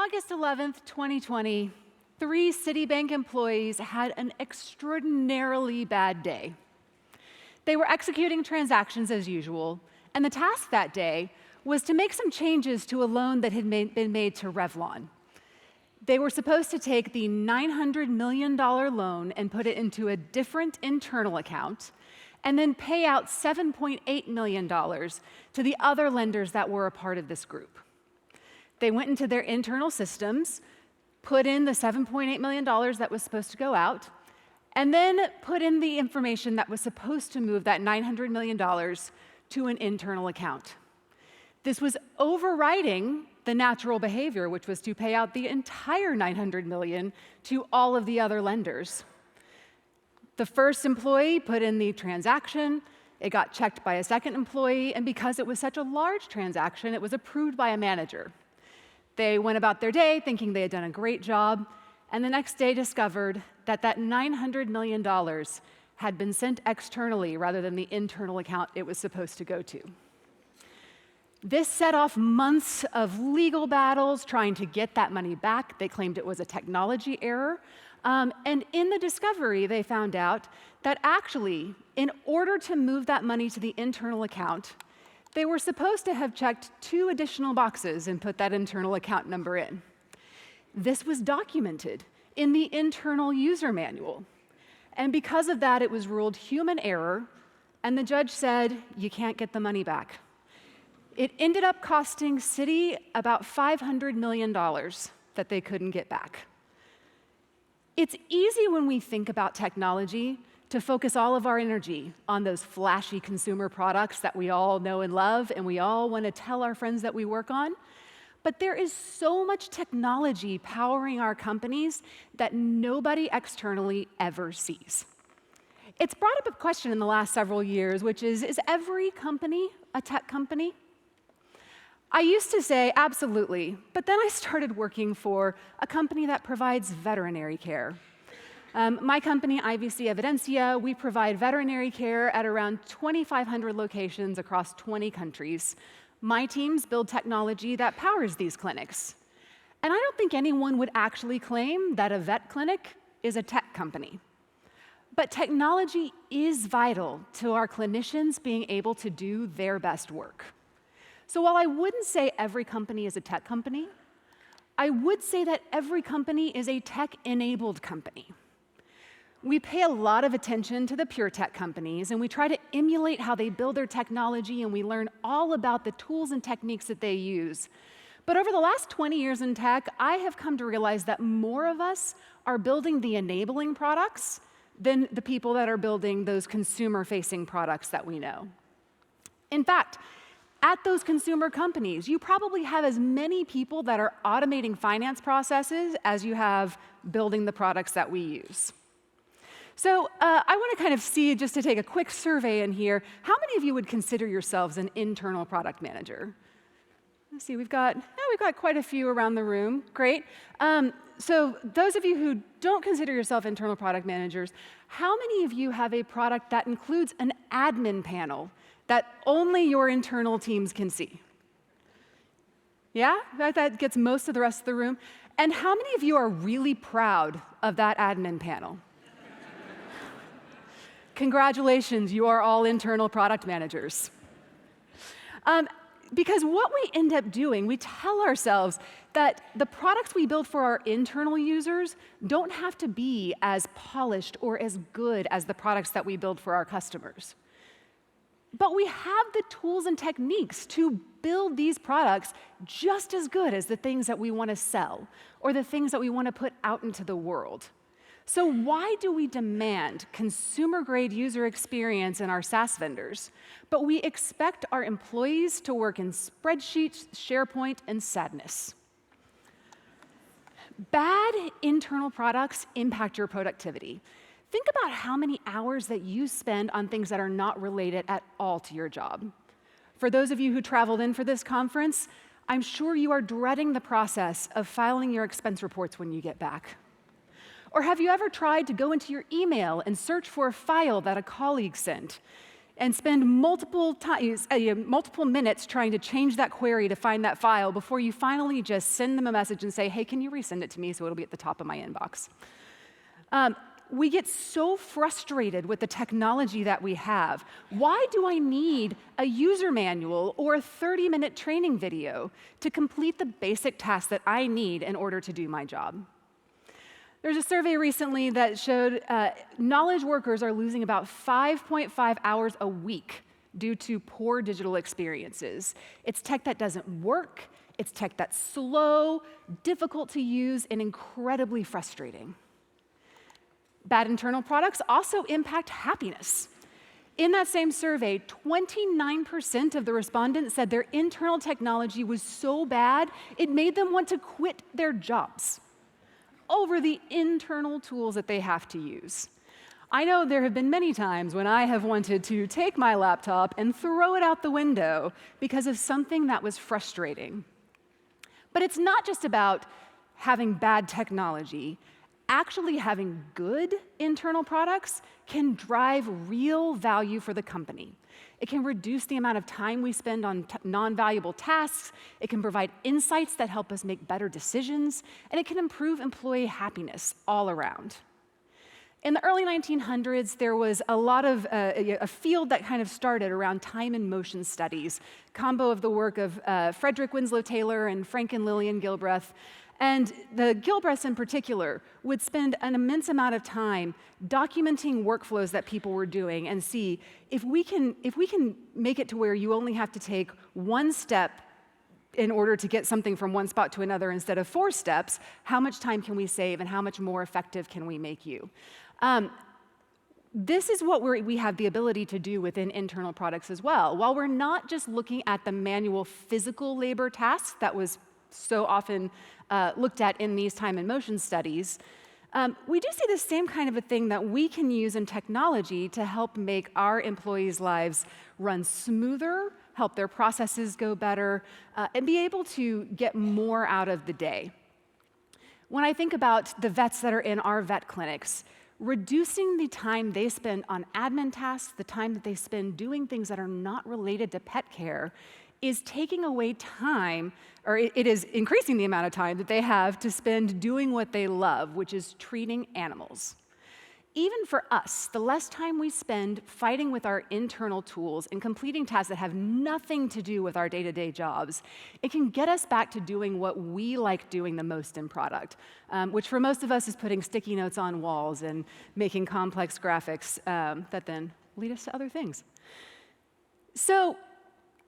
August 11th, 2020, 3 Citibank employees had an extraordinarily bad day. They were executing transactions as usual, and the task that day was to make some changes to a loan that had been made to Revlon. They were supposed to take the $900 million loan and put it into a different internal account, and then pay out $7.8 million to the other lenders that were a part of this group. They went into their internal systems, put in the $7.8 million that was supposed to go out, and then put in the information that was supposed to move that $900 million to an internal account. This was overriding the natural behavior, which was to pay out the entire $900 million to all of the other lenders. The first employee put in the transaction, it got checked by a second employee, and because it was such a large transaction, it was approved by a manager. They went about their day thinking they had done a great job, and the next day discovered that that $900 million had been sent externally rather than the internal account it was supposed to go to. This set off months of legal battles trying to get that money back. They claimed it was a technology error. And in the discovery, they found out that actually, in order to move that money to the internal account, they were supposed to have checked 2 additional boxes and put that internal account number in. This was documented in the internal user manual. And because of that, it was ruled human error, and the judge said, you can't get the money back. It ended up costing Citi about $500 million that they couldn't get back. It's easy when we think about technology to focus all of our energy on those flashy consumer products that we all know and love, and we all want to tell our friends that we work on. But there is so much technology powering our companies that nobody externally ever sees. It's brought up a question in the last several years, which is every company a tech company? I used to say absolutely, but then I started working for a company that provides veterinary care. My company, IVC Evidensia, we provide veterinary care at around 2,500 locations across 20 countries. My teams build technology that powers these clinics. And I don't think anyone would actually claim that a vet clinic is a tech company. But technology is vital to our clinicians being able to do their best work. So while I wouldn't say every company is a tech company, I would say that every company is a tech-enabled company. We pay a lot of attention to the pure tech companies, and we try to emulate how they build their technology, and we learn all about the tools and techniques that they use. But over the last 20 years in tech, I have come to realize that more of us are building the enabling products than the people that are building those consumer-facing products that we know. In fact, at those consumer companies, you probably have as many people that are automating finance processes as you have building the products that we use. So I want to kind of see, just to take a quick survey in here, how many of you would consider yourselves an internal product manager? Let's see, we've got quite a few around the room. Great. So those of you who don't consider yourself internal product managers, how many of you have a product that includes an admin panel that only your internal teams can see? Yeah? That gets most of the rest of the room. And how many of you are really proud of that admin panel? Congratulations, you are all internal product managers. Because what we end up doing, we tell ourselves that the products we build for our internal users don't have to be as polished or as good as the products that we build for our customers. But we have the tools and techniques to build these products just as good as the things that we want to sell or the things that we want to put out into the world. So why do we demand consumer-grade user experience in our SaaS vendors, but we expect our employees to work in spreadsheets, SharePoint, and sadness? Bad internal products impact your productivity. Think about how many hours that you spend on things that are not related at all to your job. For those of you who traveled in for this conference, I'm sure you are dreading the process of filing your expense reports when you get back. Or have you ever tried to go into your email and search for a file that a colleague sent? and spend multiple minutes trying to change that query to find that file before you finally just send them a message and say, hey, can you resend it to me so it'll be at the top of my inbox? We get so frustrated with the technology that we have. Why do I need a user manual or a 30-minute training video to complete the basic tasks that I need in order to do my job? There's a survey recently that showed knowledge workers are losing about 5.5 hours a week due to poor digital experiences. It's tech that doesn't work, it's tech that's slow, difficult to use, and incredibly frustrating. Bad internal products also impact happiness. In that same survey, 29% of the respondents said their internal technology was so bad, it made them want to quit their jobs over the internal tools that they have to use. I know there have been many times when I have wanted to take my laptop and throw it out the window because of something that was frustrating. But it's not just about having bad technology. Actually having good internal products can drive real value for the company. It can reduce the amount of time we spend on non-valuable tasks, it can provide insights that help us make better decisions, and it can improve employee happiness all around. In the early 1900s, there was a lot of a field that kind of started around time and motion studies, combo of the work of Frederick Winslow Taylor and Frank and Lillian Gilbreth. And the Gilbreths in particular would spend an immense amount of time documenting workflows that people were doing and see if we can make it to where you only have to take one step in order to get something from one spot to another instead of 4 steps, how much time can we save and how much more effective can we make you? This is what we have the ability to do within internal products as well. While we're not just looking at the manual physical labor tasks that was so often looked at in these time and motion studies, we do see the same kind of a thing that we can use in technology to help make our employees' lives run smoother, help their processes go better, and be able to get more out of the day. When I think about the vets that are in our vet clinics, reducing the time they spend on admin tasks, the time that they spend doing things that are not related to pet care, is taking away time, or it is increasing the amount of time that they have to spend doing what they love, which is treating animals. Even for us, the less time we spend fighting with our internal tools and completing tasks that have nothing to do with our day-to-day jobs, it can get us back to doing what we like doing the most in product, which for most of us is putting sticky notes on walls and making complex graphics that then lead us to other things. So,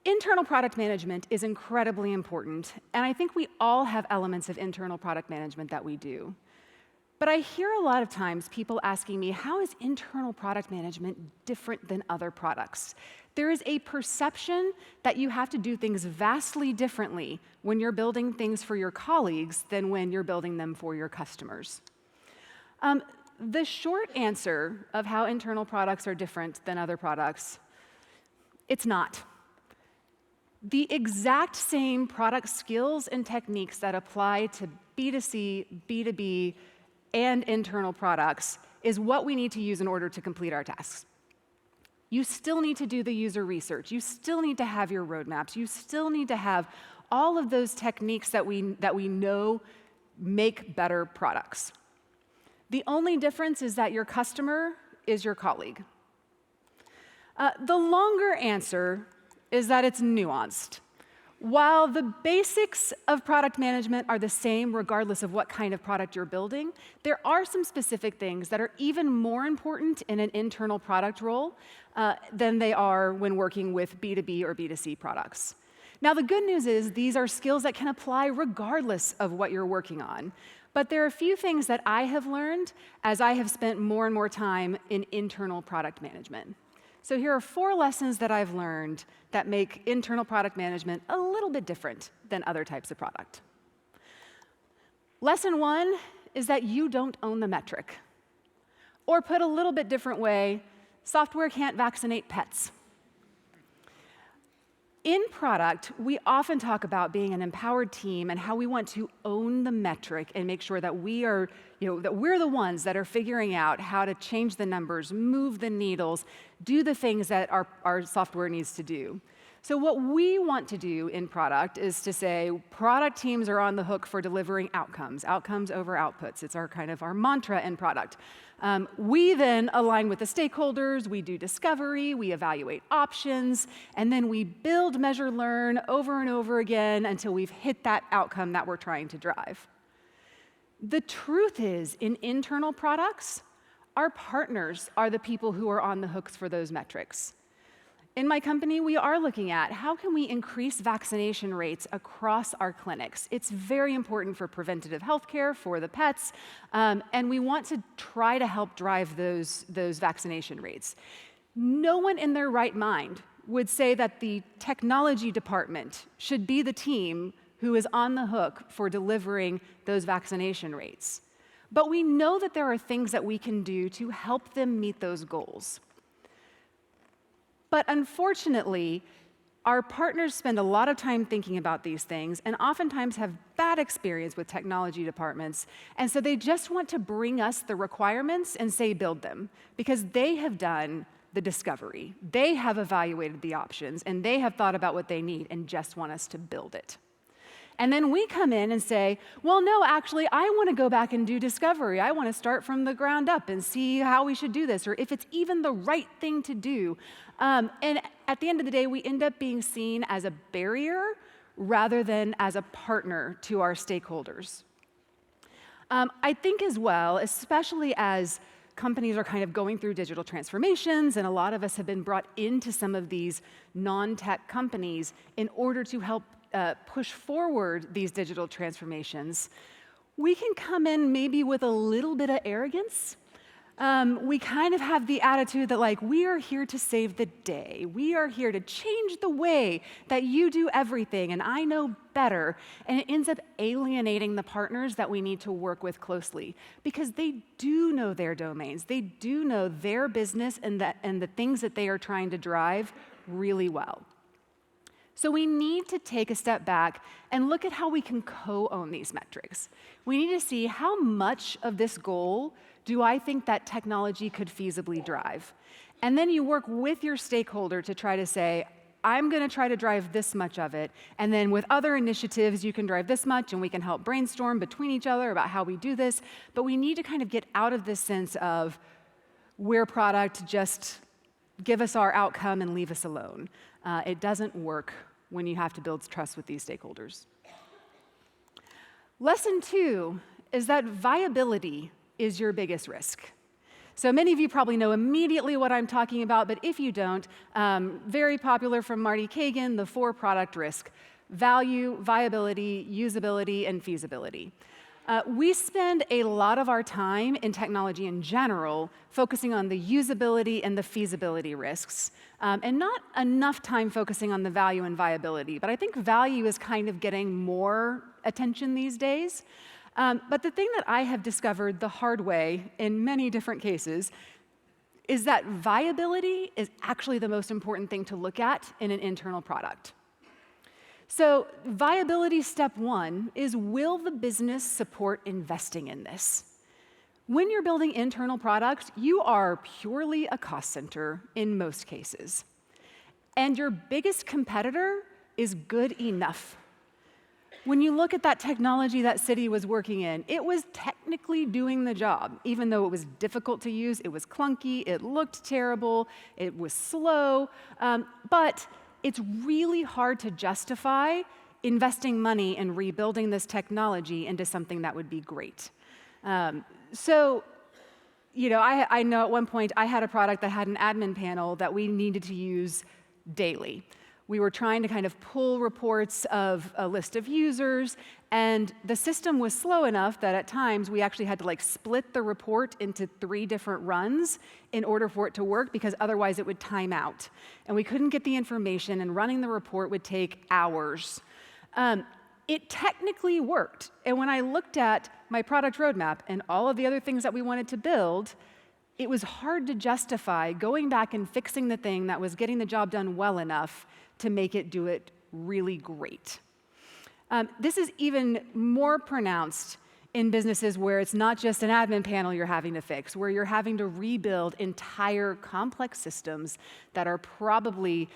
internal product management is incredibly important, and I think we all have elements of internal product management that we do. But I hear a lot of times people asking me, how is internal product management different than other products? There is a perception that you have to do things vastly differently when you're building things for your colleagues than when you're building them for your customers. The short answer of how internal products are different than other products, it's not. The exact same product skills and techniques that apply to B2C, B2B, and internal products is what we need to use in order to complete our tasks. You still need to do the user research. You still need to have your roadmaps. You still need to have all of those techniques that we know make better products. The only difference is that your customer is your colleague. The longer answer is that it's nuanced. While the basics of product management are the same regardless of what kind of product you're building, there are some specific things that are even more important in an internal product role than they are when working with B2B or B2C products. Now, the good news is these are skills that can apply regardless of what you're working on. But there are a few things that I have learned as I have spent more and more time in internal product management. So here are 4 lessons that I've learned that make internal product management a little bit different than other types of product. Lesson 1 is that you don't own the metric. Or put a little bit different way, software can't vaccinate pets. In product, we often talk about being an empowered team and how we want to own the metric and make sure that we are, that we're the ones that are figuring out how to change the numbers, move the needles, do the things that our software needs to do. So what we want to do in product is to say product teams are on the hook for delivering outcomes over outputs. It's our mantra in product. We then align with the stakeholders, we do discovery, we evaluate options, and then we build, measure, learn over and over again until we've hit that outcome that we're trying to drive. The truth is, in internal products, our partners are the people who are on the hooks for those metrics. In my company, we are looking at how can we increase vaccination rates across our clinics. It's very important for preventative healthcare, for the pets, and we want to try to help drive those vaccination rates. No one in their right mind would say that the technology department should be the team who is on the hook for delivering those vaccination rates. But we know that there are things that we can do to help them meet those goals. But unfortunately, our partners spend a lot of time thinking about these things and oftentimes have bad experience with technology departments. And so they just want to bring us the requirements and say build them because they have done the discovery. They have evaluated the options and they have thought about what they need and just want us to build it. And then we come in and say, well, no, actually, I want to go back and do discovery. I want to start from the ground up and see how we should do this, or if it's even the right thing to do. And at the end of the day, we end up being seen as a barrier rather than as a partner to our stakeholders. I think as well, especially as companies are kind of going through digital transformations, and a lot of us have been brought into some of these non-tech companies in order to help push forward these digital transformations, we can come in maybe with a little bit of arrogance. We kind of have the attitude that we are here to save the day. We are here to change the way that you do everything, and I know better. And it ends up alienating the partners that we need to work with closely because they do know their domains. They do know their business and the things that they are trying to drive really well. So we need to take a step back and look at how we can co-own these metrics. We need to see how much of this goal do I think that technology could feasibly drive. And then you work with your stakeholder to try to say, I'm going to try to drive this much of it, and then with other initiatives, you can drive this much, and we can help brainstorm between each other about how we do this. But we need to kind of get out of this sense of we're product, just give us our outcome and leave us alone. It doesn't work when you have to build trust with these stakeholders. Lesson 2 is that viability is your biggest risk. So many of you probably know immediately what I'm talking about, but if you don't, very popular from Marty Kagan, the 4 product risk: value, viability, usability, and feasibility. We spend a lot of our time in technology in general focusing on the usability and the feasibility risks, and not enough time focusing on the value and viability. But I think value is kind of getting more attention these days. But the thing that I have discovered the hard way in many different cases is that viability is actually the most important thing to look at in an internal product. So viability step 1 is, will the business support investing in this? When you're building internal products, you are purely a cost center in most cases. And your biggest competitor is good enough. When you look at that technology that Citi was working in, it was technically doing the job. Even though it was difficult to use, it was clunky, it looked terrible, it was slow, but it's really hard to justify investing money in rebuilding this technology into something that would be great. I know at one point I had a product that had an admin panel that we needed to use daily. We were trying to kind of pull reports of a list of users, and the system was slow enough that at times we actually had to split the report into 3 different runs in order for it to work, because otherwise it would time out. And we couldn't get the information, and running the report would take hours. It technically worked. And when I looked at my product roadmap and all of the other things that we wanted to build, it was hard to justify going back and fixing the thing that was getting the job done well enough to make it do it really great. This is even more pronounced in businesses where it's not just an admin panel you're having to fix, where you're having to rebuild entire complex systems that are probably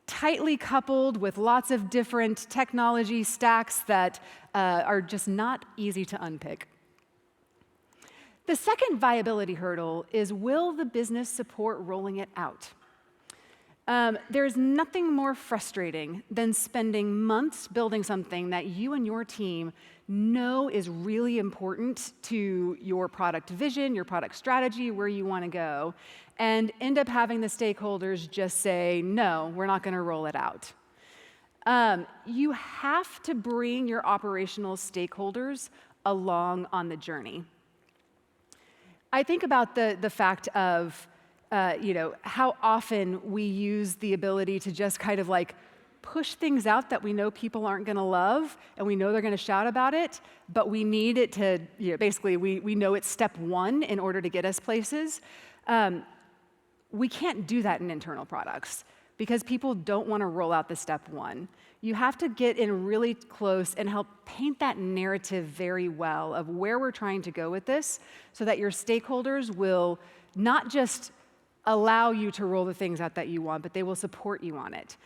tightly coupled with lots of different technology stacks that are just not easy to unpick. The second viability hurdle is, will the business support rolling it out? There's nothing more frustrating than spending months building something that you and your team know is really important to your product vision, your product strategy, where you want to go, and end up having the stakeholders just say, no, we're not going to roll it out. You have to bring your operational stakeholders along on the journey. I think about the fact of how often we use the ability to just kind of like push things out that we know people aren't going to love, and we know they're going to shout about it, but we need it to, basically we know it's step one in order to get us places. We can't do that in internal products because people don't want to roll out the step one. You have to get in really close and help paint that narrative very well of where we're trying to go with this so that your stakeholders will not just allow you to roll the things out that you want, but they will support you on it.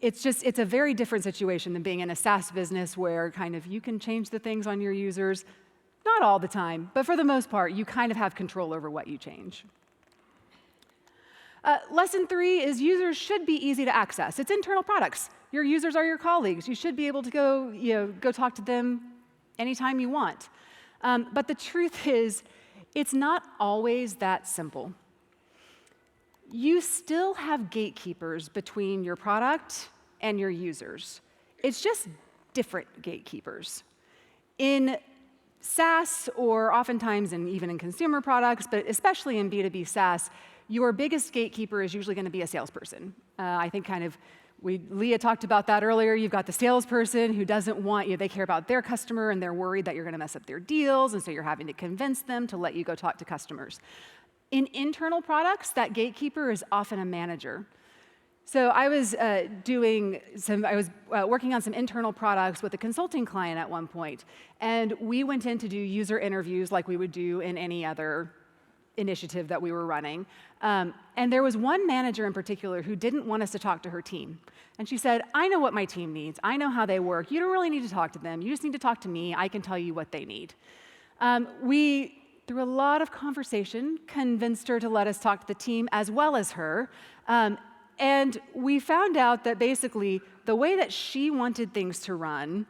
It's a very different situation than being in a SaaS business where kind of you can change the things on your users, not all the time, but for the most part, you kind of have control over what you change. Lesson 3 is users should be easy to access. It's internal products. Your users are your colleagues. You should be able to go talk to them anytime you want. But the truth is, it's not always that simple. You still have gatekeepers between your product and your users. It's just different gatekeepers. In SaaS, or oftentimes even in consumer products, but especially in B2B SaaS, your biggest gatekeeper is usually going to be a salesperson. I think Leah talked about that earlier. You've got the salesperson who doesn't want you. They care about their customer, and they're worried that you're going to mess up their deals, and so you're having to convince them to let you go talk to customers. In internal products, that gatekeeper is often a manager. So I was working on some internal products with a consulting client at one point, and we went in to do user interviews like we would do in any other initiative that we were running. And there was one manager in particular who didn't want us to talk to her team. And she said, I know what my team needs. I know how they work. You don't really need to talk to them. You just need to talk to me. I can tell you what they need. We, through a lot of conversation, convinced her to let us talk to the team as well as her. And we found out that basically the way that she wanted things to run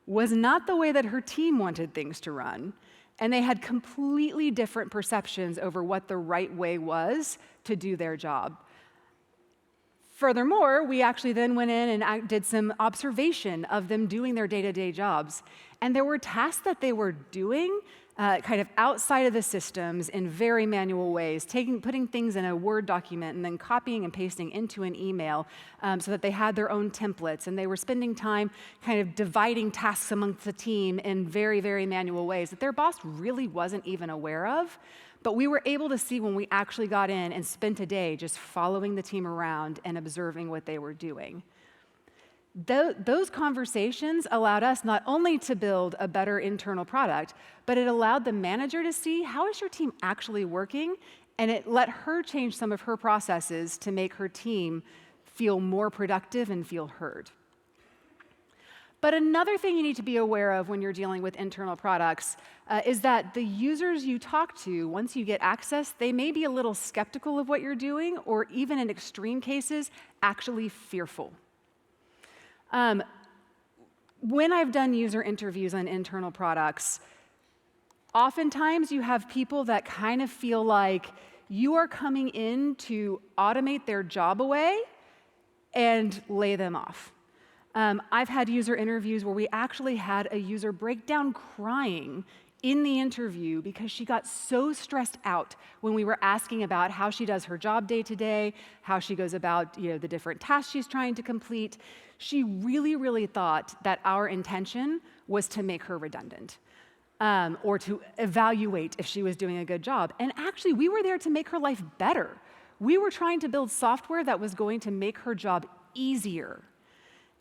was not the way that her team wanted things to run. And they had completely different perceptions over what the right way was to do their job. Furthermore, we actually then went in and did some observation of them doing their day-to-day jobs. And there were tasks that they were doing kind of outside of the systems in very manual ways, putting things in a Word document and then copying and pasting into an email so that they had their own templates. And they were spending time kind of dividing tasks amongst the team in very, very manual ways that their boss really wasn't even aware of. But we were able to see when we actually got in and spent a day just following the team around and observing what they were doing. Those conversations allowed us not only to build a better internal product, but it allowed the manager to see, how is your team actually working? And it let her change some of her processes to make her team feel more productive and feel heard. But another thing you need to be aware of when you're dealing with internal products is that the users you talk to, once you get access, they may be a little skeptical of what you're doing, or even in extreme cases, actually fearful. When I've done user interviews on internal products, oftentimes you have people that kind of feel like you are coming in to automate their job away and lay them off. I've had user interviews where we actually had a user break down crying in the interview because she got so stressed out when we were asking about how she does her job day to day, how she goes about the different tasks she's trying to complete. She really, really thought that our intention was to make her redundant. or to evaluate if she was doing a good job. And actually, we were there to make her life better. We were trying to build software that was going to make her job easier.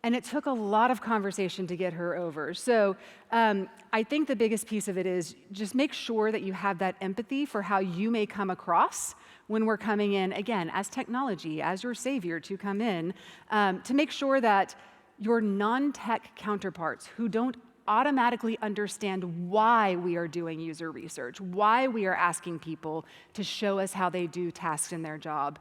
And it took a lot of conversation to get her over. So I think the biggest piece of it is just make sure that you have that empathy for how you may come across when we're coming in, again, as technology, as your savior to come in, to make sure that your non-tech counterparts who don't automatically understand why we are doing user research, why we are asking people to show us how they do tasks in their job,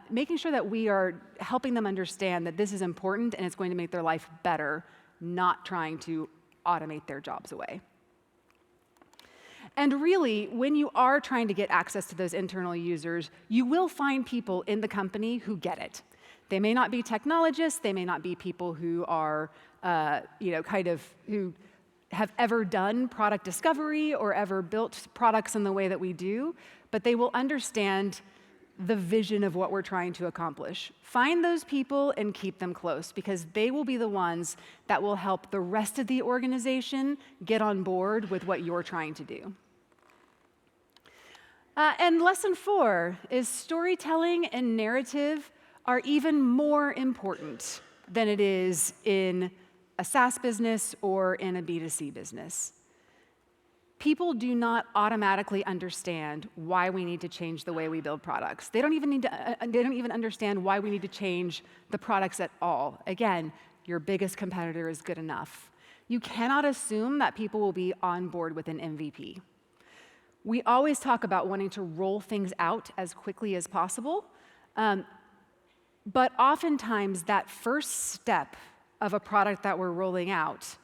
making sure that we are helping them understand that this is important and it's going to make their life better, not trying to automate their jobs away. And really, when you are trying to get access to those internal users, you will find people in the company who get it. They may not be technologists, they may not be people who are, who have ever done product discovery or ever built products in the way that we do, but they will understand the vision of what we're trying to accomplish. Find those people and keep them close, because they will be the ones that will help the rest of the organization get on board with what you're trying to do. And lesson 4 is storytelling and narrative are even more important than it is in a SaaS business or in a B2C business. People do not automatically understand why we need to change the way we build products. They don't even understand why we need to change the products at all. Again, your biggest competitor is good enough. You cannot assume that people will be on board with an MVP. We always talk about wanting to roll things out as quickly as possible, but oftentimes that first step of a product that we're rolling out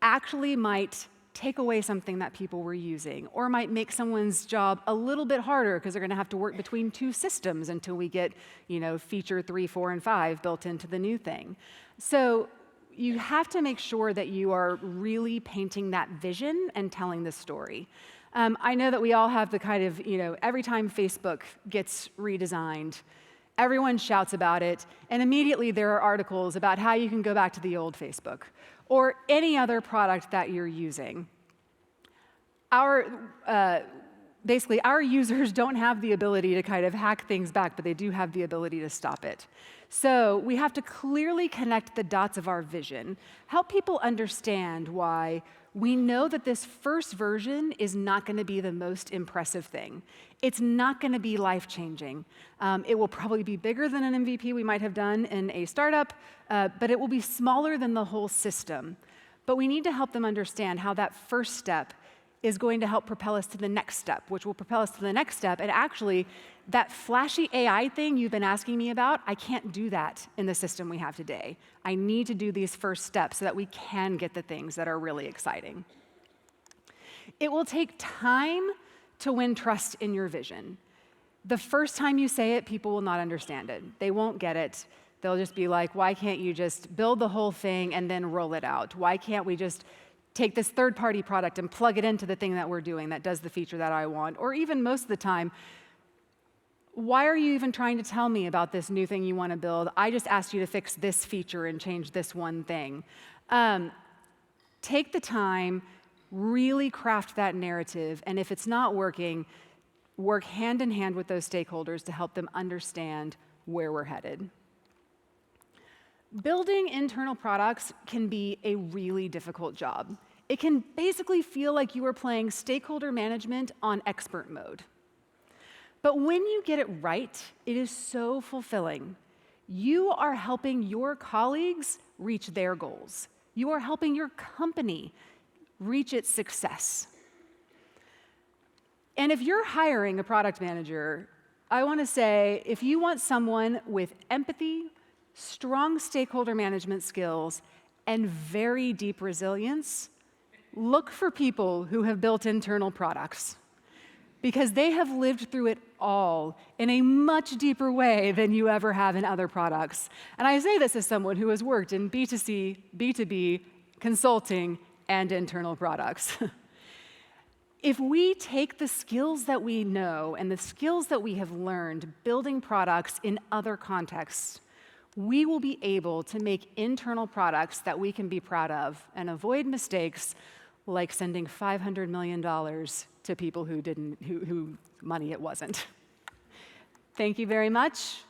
actually might take away something that people were using, or might make someone's job a little bit harder because they're going to have to work between 2 systems until we get, feature 3, 4, and 5 built into the new thing. So you have to make sure that you are really painting that vision and telling the story. I know that we all have the kind of, every time Facebook gets redesigned, everyone shouts about it, and immediately there are articles about how you can go back to the old Facebook or any other product that you're using. Basically, our users don't have the ability to kind of hack things back, but they do have the ability to stop it. So we have to clearly connect the dots of our vision, help people understand why we know that this first version is not going to be the most impressive thing. It's not going to be life-changing. It will probably be bigger than an MVP we might have done in a startup, but it will be smaller than the whole system. But we need to help them understand how that first step is going to help propel us to the next step, which will propel us to the next step. And actually, that flashy AI thing you've been asking me about, I can't do that in the system we have today. I need to do these first steps so that we can get the things that are really exciting. It will take time to win trust in your vision. The first time you say it, people will not understand it. They won't get it. They'll just be like, why can't you just build the whole thing and then roll it out? Why can't we just take this third-party product and plug it into the thing that we're doing that does the feature that I want? Or even most of the time, why are you even trying to tell me about this new thing you want to build? I just asked you to fix this feature and change this one thing. Take the time, really craft that narrative, and if it's not working, work hand in hand with those stakeholders to help them understand where we're headed. Building internal products can be a really difficult job. It can basically feel like you are playing stakeholder management on expert mode. But when you get it right, it is so fulfilling. You are helping your colleagues reach their goals. You are helping your company reach its success. And if you're hiring a product manager, I want to say, if you want someone with empathy, strong stakeholder management skills, and very deep resilience, look for people who have built internal products, because they have lived through it all in a much deeper way than you ever have in other products. And I say this as someone who has worked in B2C, B2B, consulting, and internal products. If we take the skills that we know and the skills that we have learned building products in other contexts, we will be able to make internal products that we can be proud of and avoid mistakes like sending $500 million to people who money it wasn't. Thank you very much.